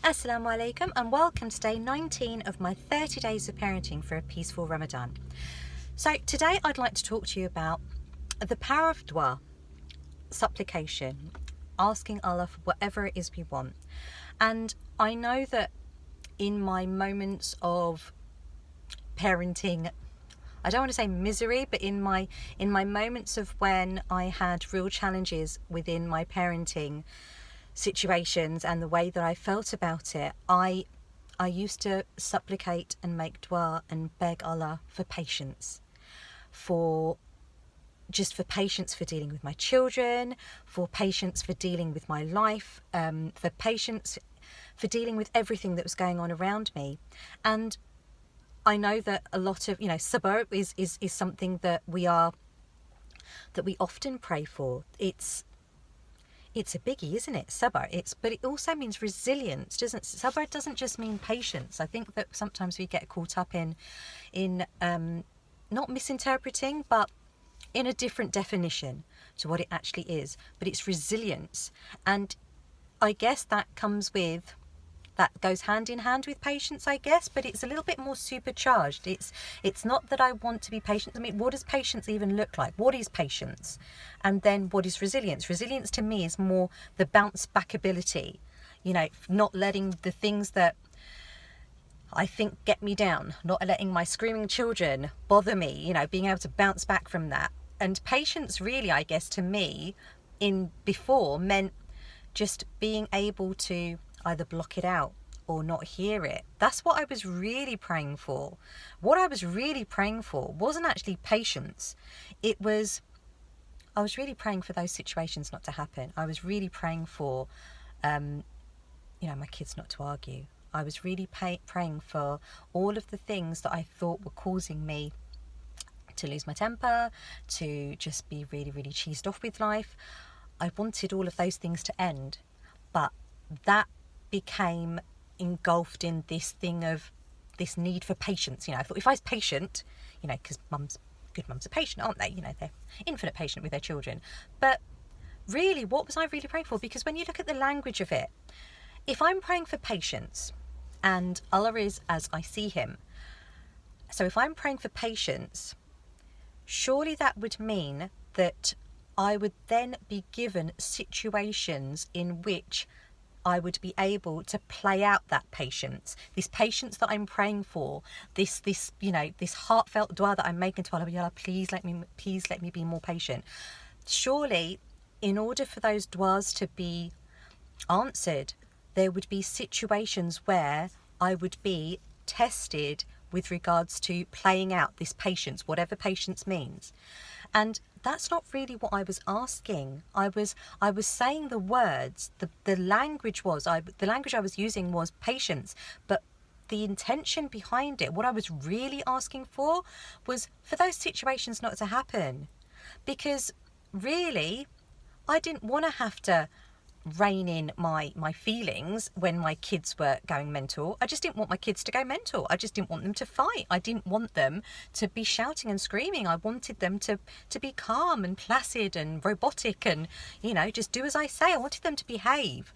Assalamu alaikum and welcome to day 19 of my 30 days of parenting for a peaceful Ramadan. So today I'd like to talk to you about the power of dua, supplication, asking Allah for whatever it is we want. And I know that in my moments of parenting, I don't want to say misery, but in my moments of when I had real challenges within my parenting situations and the way that I felt about it, I used to supplicate and make dua and beg Allah for patience, for patience for dealing with my children, for patience for dealing with my life, for patience for dealing with everything that was going on around me. And I know that a lot of, sabr is something that we often pray for. It's a biggie, isn't it? Sabr. But it also means resilience, doesn't it? Sabr doesn't just mean patience. I think that sometimes we get caught up in not misinterpreting, but in a different definition to what it actually is. But it's resilience, and I guess that goes hand in hand with patience, I guess, but it's a little bit more supercharged. It's not that I want to be patient. I mean, what does patience even look like? What is patience? And then what is resilience? Resilience to me is more the bounce back ability, not letting the things that I think get me down, not letting my screaming children bother me, being able to bounce back from that. And patience really, I guess, to me, before meant just being able to either block it out or not hear it. That's what I was really praying for. What I was really praying for wasn't actually patience. I was really praying for those situations not to happen. I was really praying for, my kids not to argue. I was really praying for all of the things that I thought were causing me to lose my temper, to just be really, really cheesed off with life. I wanted all of those things to end, but that became engulfed in this thing of this need for patience. I thought if I was patient, because good mums are patient, aren't they? They're infinite patient with their children. But really, what was I really praying for? Because when you look at the language of it, if I'm praying for patience and Allah is as I see him, so if I'm praying for patience, surely that would mean that I would then be given situations in which I would be able to play out that patience, this patience that I'm praying for, this heartfelt dua that I'm making to Allah. Ya Allah, please let me be more patient. Surely, in order for those duas to be answered, there would be situations where I would be tested with regards to playing out this patience, whatever patience means. And that's not really what I was asking. I was saying the words, the language I was using was patience, but the intention behind it, what I was really asking for was for those situations not to happen. Because really, I didn't want to have to rein in my feelings when my kids were going mental. I just didn't want my kids to go mental. I just didn't want them to fight. I didn't want them to be shouting and screaming. I wanted them to be calm and placid and robotic and, just do as I say. I wanted them to behave.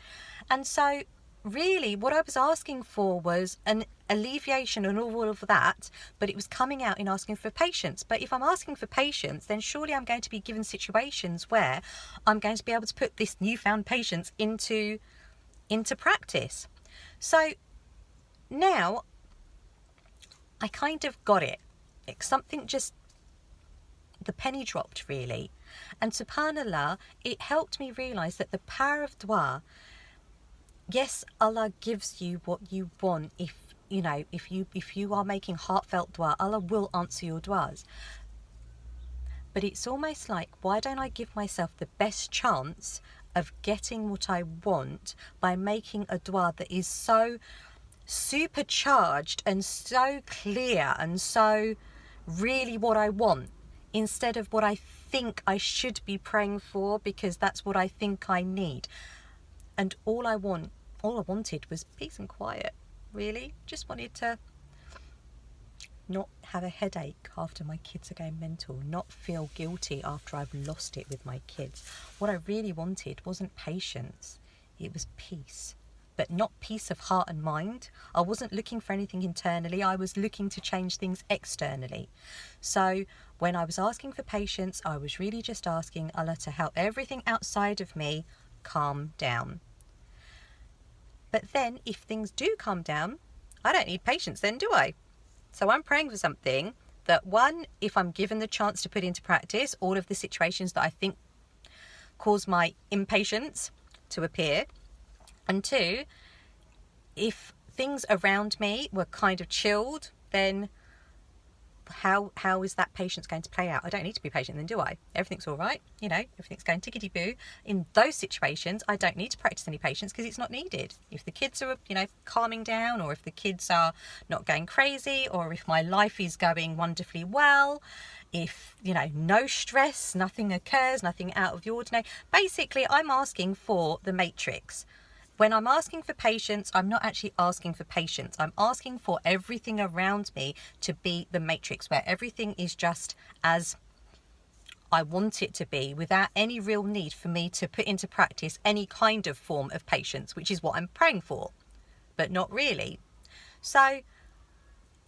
And so really what I was asking for was an alleviation and all of that, but it was coming out in asking for patience. But if I'm asking for patience, then surely I'm going to be given situations where I'm going to be able to put this newfound patience into practice. So now I kind of got it. The penny dropped really. And subhanallah, it helped me realize that the power of dua, yes, Allah gives you what you want. If you are making heartfelt dua, Allah will answer your duas. But it's almost like, why don't I give myself the best chance of getting what I want by making a dua that is so supercharged and so clear and so really what I want, instead of what I think I should be praying for because that's what I think I need. And all I wanted was peace and quiet, really. Just wanted to not have a headache after my kids are going mental, not feel guilty after I've lost it with my kids. What I really wanted wasn't patience, it was peace. but not peace of heart and mind. I wasn't looking for anything internally. I was looking to change things externally. So when I was asking for patience, I was really just asking Allah to help everything outside of me calm down. But then if things do calm down, I don't need patience then, do I? So I'm praying for something that, one, if I'm given the chance to put into practice all of the situations that I think cause my impatience to appear, and two, if things around me were kind of chilled, then how is that patience going to play out? I don't need to be patient then, do I? Everything's all right, everything's going tickety-boo. In those situations, I don't need to practice any patience because it's not needed. If the kids are, calming down, or if the kids are not going crazy, or if my life is going wonderfully well, if, no stress, nothing occurs, nothing out of the ordinary. Basically, I'm asking for the matrix. When I'm asking for patience, I'm not actually asking for patience. I'm asking for everything around me to be the matrix, where everything is just as I want it to be, without any real need for me to put into practice any kind of form of patience, which is what I'm praying for, but not really. So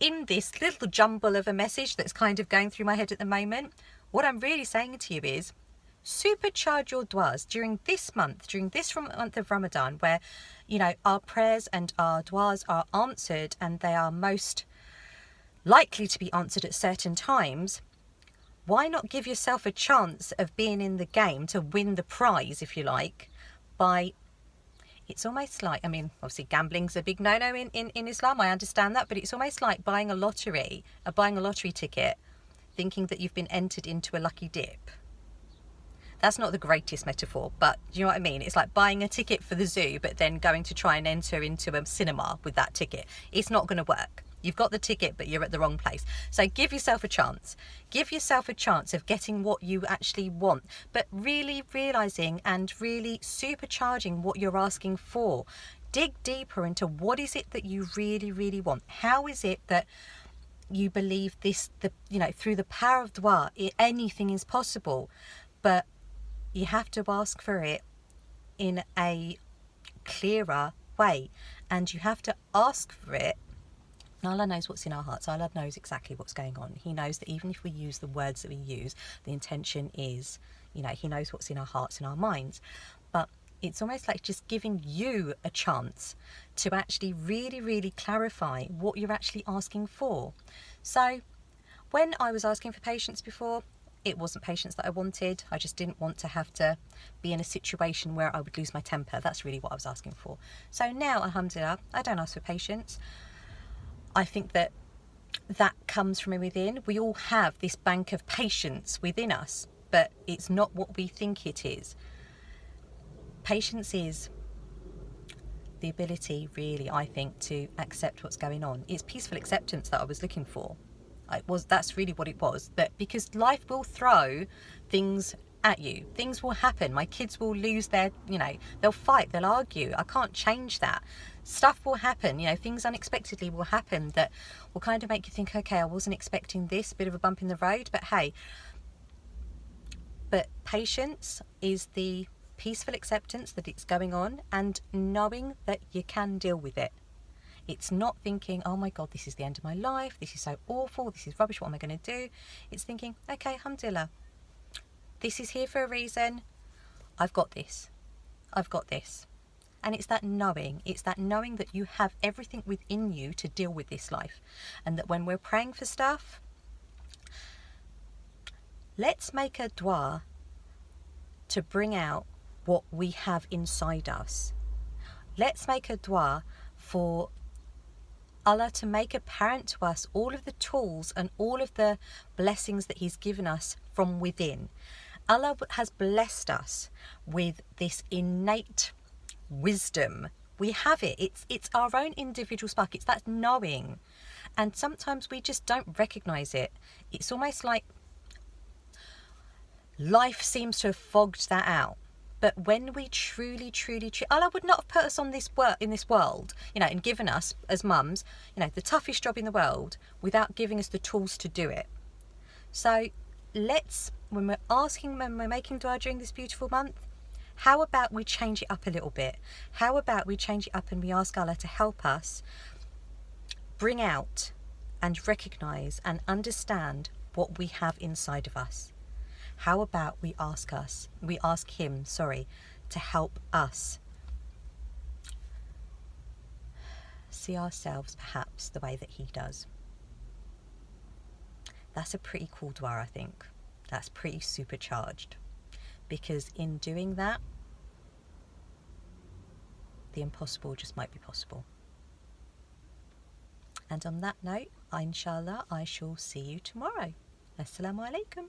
in this little jumble of a message that's kind of going through my head at the moment, what I'm really saying to you is, supercharge your du'as during this month of Ramadan, where our prayers and our du'as are answered, and they are most likely to be answered at certain times. Why not give yourself a chance of being in the game to win the prize, if you like, by, it's almost like, obviously gambling's a big no-no in Islam, I understand that, but it's almost like buying a lottery ticket, thinking that you've been entered into a lucky dip. That's not the greatest metaphor, but do you know what I mean? It's like buying a ticket for the zoo, but then going to try and enter into a cinema with that ticket. It's not going to work. You've got the ticket, but you're at the wrong place. So give yourself a chance. Give yourself a chance of getting what you actually want, but really realising and really supercharging what you're asking for. Dig deeper into what is it that you really, really want. How is it that you believe this, through the power of dua, anything is possible, but you have to ask for it in a clearer way, and you have to ask for it. Allah knows what's in our hearts. Allah knows exactly what's going on. He knows that even if we use the words that we use, the intention is, He knows what's in our hearts and our minds. But it's almost like just giving you a chance to actually really, really clarify what you're actually asking for. So when I was asking for patience before, it wasn't patience that I wanted. I just didn't want to have to be in a situation where I would lose my temper. That's really what I was asking for. So now, alhamdulillah, I don't ask for patience. I think that comes from within. We all have this bank of patience within us, but it's not what we think it is. Patience is the ability, really, I think, to accept what's going on. It's peaceful acceptance that I was looking for. That's really what it was. That because life will throw things at you. Things will happen. My kids will lose their, they'll fight, they'll argue. I can't change that. Stuff will happen, things unexpectedly will happen that will kind of make you think, okay, I wasn't expecting this, bit of a bump in the road, but hey. But patience is the peaceful acceptance that it's going on, and knowing that you can deal with it. It's not thinking, oh my God, this is the end of my life, this is so awful, this is rubbish, what am I going to do? It's thinking, okay, alhamdulillah, this is here for a reason. I've got this. And it's that knowing that you have everything within you to deal with this life. And that when we're praying for stuff, let's make a dua to bring out what we have inside us. Let's make a dua for Allah to make apparent to us all of the tools and all of the blessings that He's given us from within. Allah has blessed us with this innate wisdom. We have it. It's our own individual spark. It's that knowing. And sometimes we just don't recognise it. It's almost like life seems to have fogged that out. But when we truly, Allah would not have put us on this in this world, and given us as mums, the toughest job in the world without giving us the tools to do it. So let's, when we're making dua during this beautiful month, How about we change it up a little bit? How about we change it up and we ask Allah to help us bring out and recognize and understand what we have inside of us? How about we ask him, to help us see ourselves perhaps the way that he does? That's a pretty cool dua, I think. That's pretty supercharged, because in doing that, the impossible just might be possible. And on that note, inshallah, I shall see you tomorrow. Assalamu alaikum.